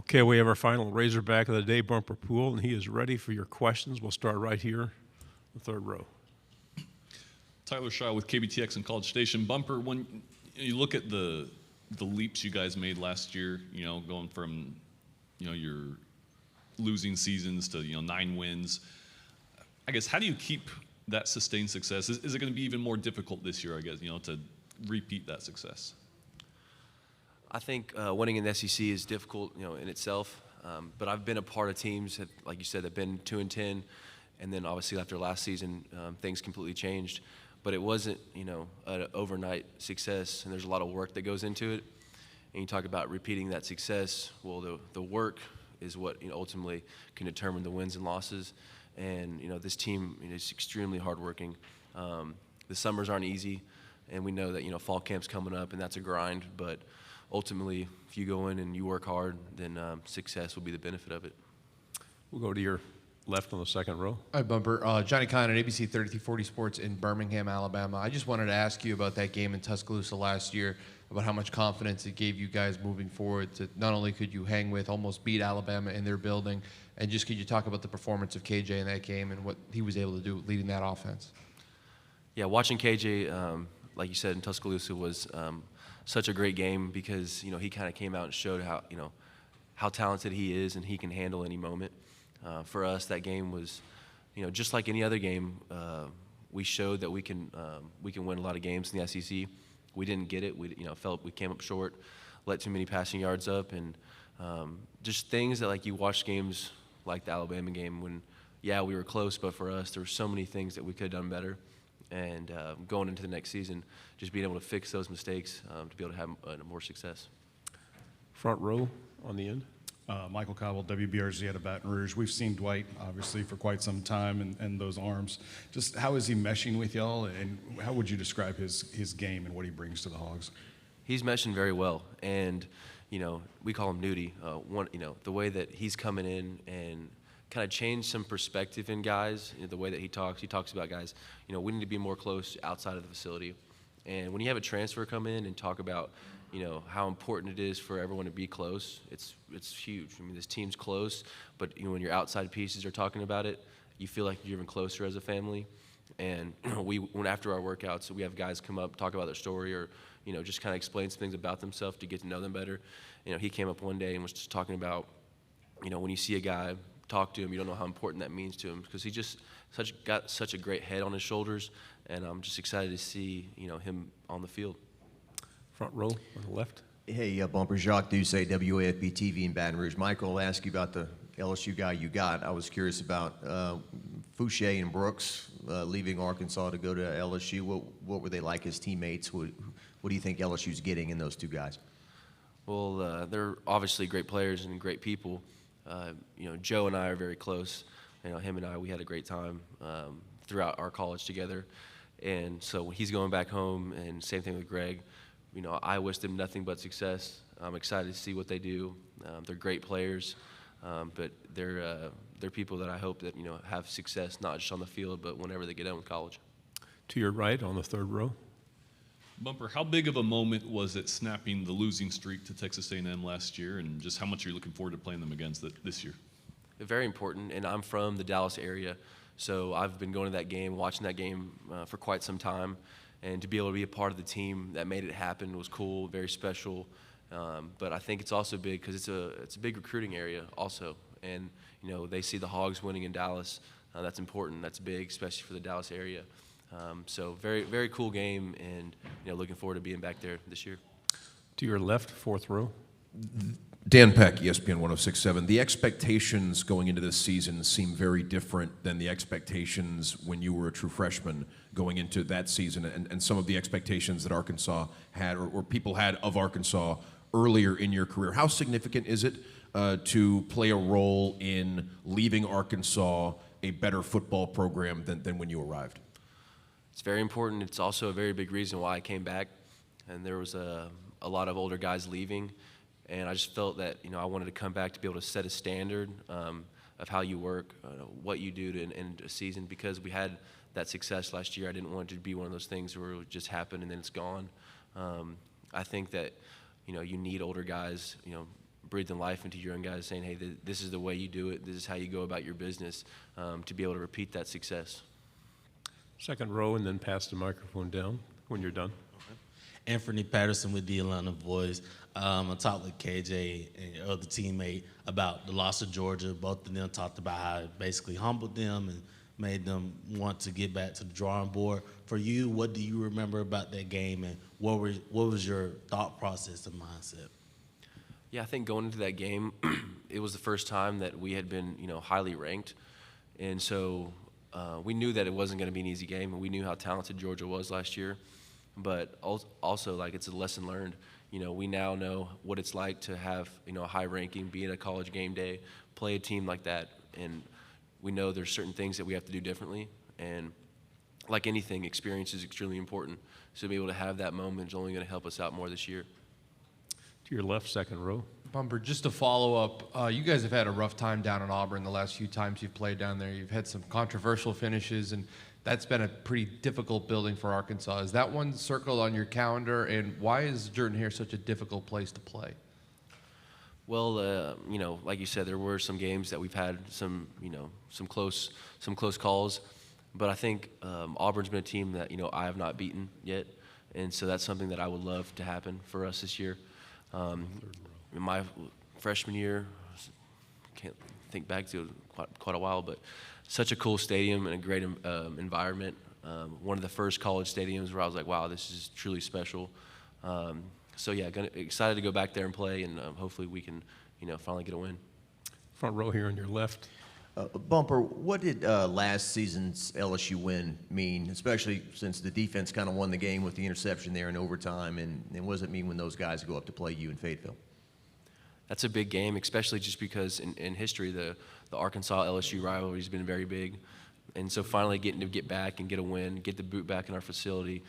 Okay, we have our final Razorback of the day, Bumper Pool, and he is ready for your questions. We'll start right here, the third row. Tyler Shaw with KBTX and College Station. Bumper, when you look at the leaps you guys made last year, going from, your losing seasons to, 9 wins, I guess, how do you keep that sustained success? Is it going to be even more difficult this year, I guess, to repeat that success? I think winning in the SEC is difficult, in itself. But I've been a part of teams that, like you said, have been 2-10, and then obviously after last season, things completely changed. But it wasn't, an overnight success, and there's a lot of work that goes into it. And you talk about repeating that success. Well, the work is what ultimately can determine the wins and losses. And this team is extremely hardworking. The summers aren't easy, and we know that fall camp's coming up, and that's a grind. But ultimately, if you go in and you work hard, then success will be the benefit of it. We'll go to your left on the second row. Hi, Bumper. Johnny Kahn at ABC 3340 Sports in Birmingham, Alabama. I just wanted to ask you about that game in Tuscaloosa last year, about how much confidence it gave you guys moving forward to not only could you hang with, almost beat Alabama in their building, and just could you talk about the performance of KJ in that game and what he was able to do leading that offense? Yeah, watching KJ, like you said, in Tuscaloosa was such a great game because, he kind of came out and showed how talented he is and he can handle any moment. For us, that game was, just like any other game, we showed that we can win a lot of games in the SEC. We didn't get it. We felt we came up short, let too many passing yards up, and just things that like you watch games like the Alabama game when, yeah, we were close, but for us there were so many things that we could have done better. And going into the next season, just being able to fix those mistakes to be able to have more success. Front row on the end. Michael Cobble, WBRZ out of Baton Rouge. We've seen Dwight, obviously, for quite some time and those arms. Just how is he meshing with y'all, and how would you describe his game and what he brings to the Hogs? He's meshing very well, and, we call him Nudie. The way that he's coming in and kind of changed some perspective in guys, the way that he talks about guys, we need to be more close outside of the facility. And when you have a transfer come in and talk about, how important it is for everyone to be close, it's huge. I mean, this team's close, but when your outside pieces are talking about it, you feel like you're even closer as a family. And when after our workouts, we have guys come up, talk about their story, or just kind of explain some things about themselves to get to know them better. He came up one day and was just talking about, when you see a guy talk to him, you don't know how important that means to him because he just got such a great head on his shoulders, and I'm just excited to see him on the field. Front row on the left. Hey, Bumper, Jacques Doucet, WAFB TV in Baton Rouge. Michael, I'll ask you about the LSU guy you got. I was curious about Fouché and Brooks leaving Arkansas to go to LSU. What were they like as teammates? What do you think LSU's getting in those two guys? Well, they're obviously great players and great people. Joe and I are very close. Him and I, we had a great time throughout our college together. And so when he's going back home, and same thing with Greg, I wish them nothing but success. I'm excited to see what they do. They're great players, but they're people that I hope that have success not just on the field, but whenever they get done with college. To your right on the third row. Bumper, how big of a moment was it snapping the losing streak to Texas A&M last year, and just how much are you looking forward to playing them against this year? Very important, and I'm from the Dallas area, so I've been going to that game, watching that game for quite some time, and to be able to be a part of the team that made it happen was cool, very special. But I think it's also big because it's a big recruiting area also, and they see the Hogs winning in Dallas. That's important. That's big, especially for the Dallas area. So very, very cool game, and looking forward to being back there this year. To your left, fourth row. Dan Peck, ESPN 106.7. The expectations going into this season seem very different than the expectations when you were a true freshman going into that season, and some of the expectations that Arkansas had or people had of Arkansas earlier in your career. How significant is it to play a role in leaving Arkansas a better football program than when you arrived? It's very important. It's also a very big reason why I came back, and there was a lot of older guys leaving. And I just felt that, I wanted to come back to be able to set a standard of how you work, what you do to end a season. Because we had that success last year, I didn't want it to be one of those things where it would just happen and then it's gone. I think that, you need older guys, breathing life into your young guys, saying, hey, this is the way you do it. This is how you go about your business, to be able to repeat that success. Second row, and then pass the microphone down when you're done. Anthony Patterson with the Atlanta Voice. I talked with KJ and your other teammate about the loss of Georgia. Both of them talked about how it basically humbled them and made them want to get back to the drawing board. For you, what do you remember about that game, and what was your thought process and mindset? Yeah, I think going into that game, it was the first time that we had been, highly ranked. And so we knew that it wasn't going to be an easy game, and we knew how talented Georgia was last year. But also, like, it's a lesson learned. We now know what it's like to have, a high ranking, be at a college game day, play a team like that. And we know there's certain things that we have to do differently. And like anything, experience is extremely important. So to be able to have that moment is only going to help us out more this year. To your left, second row. Bumper, just to follow up, you guys have had a rough time down in Auburn the last few times you've played down there. You've had some controversial finishes, and that's been a pretty difficult building for Arkansas. Is that one circled on your calendar, and why is Jordan-Hare such a difficult place to play? Well, like you said, there were some games that we've had some close calls, but I think Auburn's been a team that I have not beaten yet, and so that's something that I would love to happen for us this year. In my freshman year, can't think back to quite a while, but such a cool stadium and a great environment. One of the first college stadiums where I was like, wow, this is truly special. So yeah, excited to go back there and play, and hopefully we can, finally get a win. Front row here on your left. Bumper, what did last season's LSU win mean, especially since the defense kind of won the game with the interception there in overtime, and what does it mean when those guys go up to play you in Fayetteville? That's a big game, especially just because in history, the Arkansas-LSU rivalry has been very big. And so finally getting to get back and get a win, get the boot back in our facility,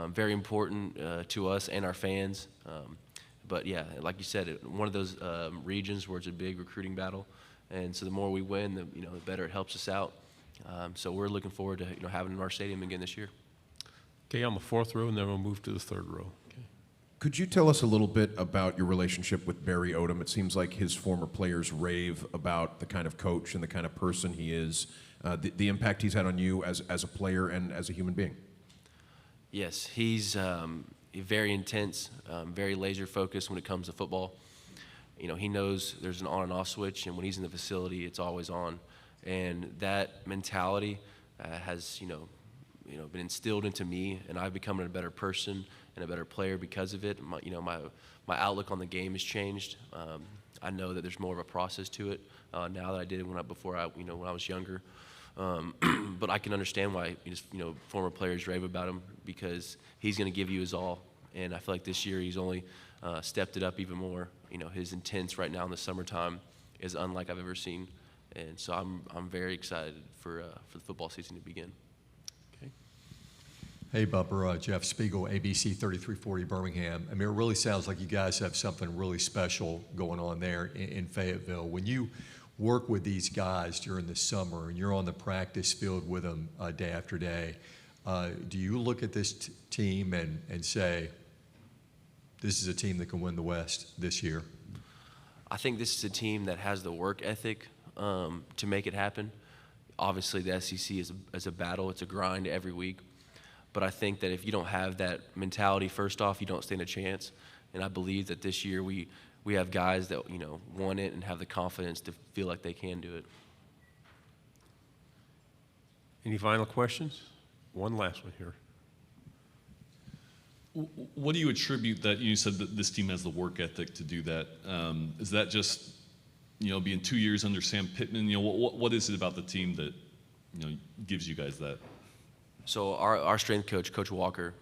very important to us and our fans. But yeah, like you said, one of those regions where it's a big recruiting battle. And so the more we win, the better it helps us out. So we're looking forward to having it in our stadium again this year. Okay, on the fourth row, and then we'll move to the third row. Could you tell us a little bit about your relationship with Barry Odom? It seems like his former players rave about the kind of coach and the kind of person he is, the impact he's had on you as a player and as a human being. Yes, he's very intense, very laser focused when it comes to football. He knows there's an on and off switch, and when he's in the facility, it's always on. And that mentality has, been instilled into me, and I've become a better person and a better player because of it. My outlook on the game has changed. I know that there's more of a process to it now than I did when I was younger. But I can understand why former players rave about him, because he's going to give you his all. And I feel like this year he's only stepped it up even more. His intense right now in the summertime is unlike I've ever seen. And so I'm very excited for the football season to begin. Hey, Bumper, Jeff Spiegel, ABC 3340 Birmingham. I mean, it really sounds like you guys have something really special going on there in Fayetteville. When you work with these guys during the summer and you're on the practice field with them day after day, do you look at this team and say, this is a team that can win the West this year? I think this is a team that has the work ethic to make it happen. Obviously, the SEC is a battle. It's a grind every week. But I think that if you don't have that mentality, first off, you don't stand a chance. And I believe that this year we have guys that want it and have the confidence to feel like they can do it. Any final questions? One last one here. What do you attribute that you said that this team has the work ethic to do that? Is that just being 2 years under Sam Pittman? What is it about the team that gives you guys that? So our strength coach, Coach Walker,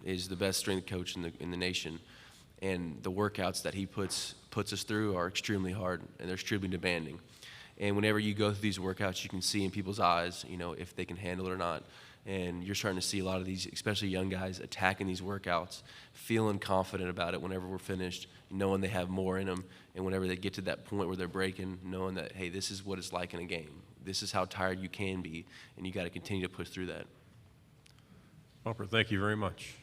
is the best strength coach in the nation, and the workouts that he puts us through are extremely hard and they're extremely demanding. And whenever you go through these workouts, you can see in people's eyes, if they can handle it or not. And you're starting to see a lot of these, especially young guys, attacking these workouts, feeling confident about it whenever we're finished, knowing they have more in them, and whenever they get to that point where they're breaking, knowing that, hey, this is what it's like in a game. This is how tired you can be, and you got to continue to push through that. Bumper, thank you very much.